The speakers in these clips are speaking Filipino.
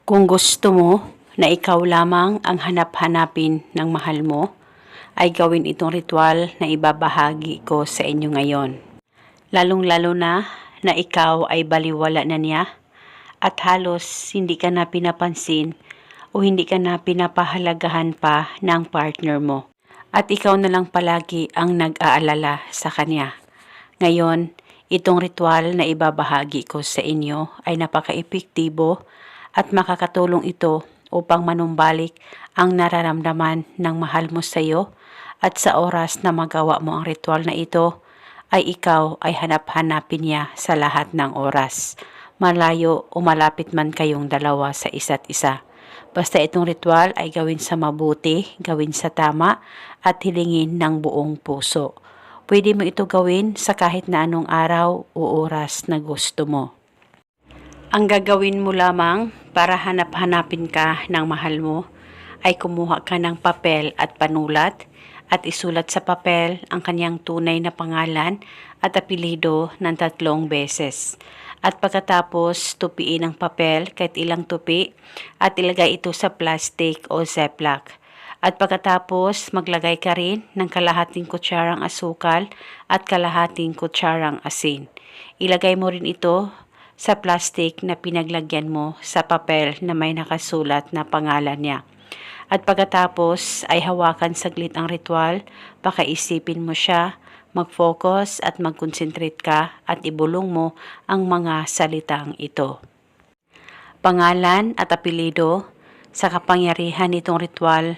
Kung gusto mo na ikaw lamang ang hanap-hanapin ng mahal mo, ay gawin itong ritual na ibabahagi ko sa inyo ngayon. Lalong-lalo na ikaw ay baliwala na niya at halos hindi ka na pinapansin o hindi ka na pinapahalagahan pa ng partner mo. At ikaw na lang palagi ang nag-aalala sa kanya. Ngayon, itong ritual na ibabahagi ko sa inyo ay napaka-epektibo at makakatulong ito upang manumbalik ang nararamdaman ng mahal mo sa iyo at sa oras na magawa mo ang ritual na ito ay ikaw ay hanap-hanapin niya sa lahat ng oras. Malayo o malapit man kayong dalawa sa isa't isa. Basta itong ritual ay gawin sa mabuti, gawin sa tama at hilingin ng buong puso. Pwede mo ito gawin sa kahit na anong araw o oras na gusto mo. Ang gagawin mo lamang para hanap-hanapin ka ng mahal mo ay kumuha ka ng papel at panulat at isulat sa papel ang kanyang tunay na pangalan at apelyido ng 3 beses. At pagkatapos tupiin ang papel kahit ilang tupi at ilagay ito sa plastic o ziplock. At pagkatapos maglagay ka rin ng kalahating kutsarang asukal at kalahating kutsarang asin. Ilagay mo rin ito sa plastic na pinaglagyan mo sa papel na may nakasulat na pangalan niya. At pagkatapos ay hawakan saglit ang ritual, pakaisipin mo siya, mag-focus at mag-concentrate ka at ibulong mo ang mga salitang ito. Pangalan at apelyido, sa kapangyarihan nitong ritual,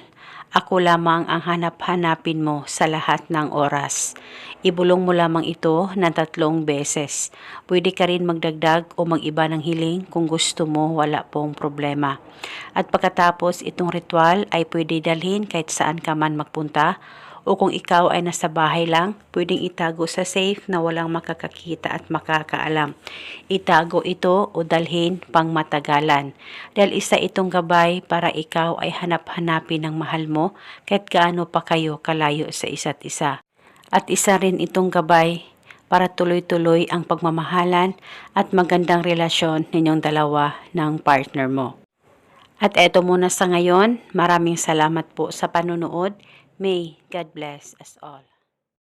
ako lamang ang hanap-hanapin mo sa lahat ng oras. Ibulong mo lamang ito ng 3 beses. Pwede ka rin magdagdag o mag-iba ng hiling kung gusto mo, wala pong problema. At pagkatapos itong ritual ay pwede dalhin kahit saan ka man magpunta o kung ikaw ay nasa bahay lang, pwedeng itago sa safe na walang makakakita at makakaalam. Itago ito o dalhin pang matagalan. Dahil isa itong gabay para ikaw ay hanap-hanapin ng mahal mo kahit gaano pa kayo kalayo sa isa't isa. At isa rin itong gabay para tuloy-tuloy ang pagmamahalan at magandang relasyon ninyong dalawa ng partner mo. At eto muna sa ngayon, maraming salamat po sa panunood. May God bless us all.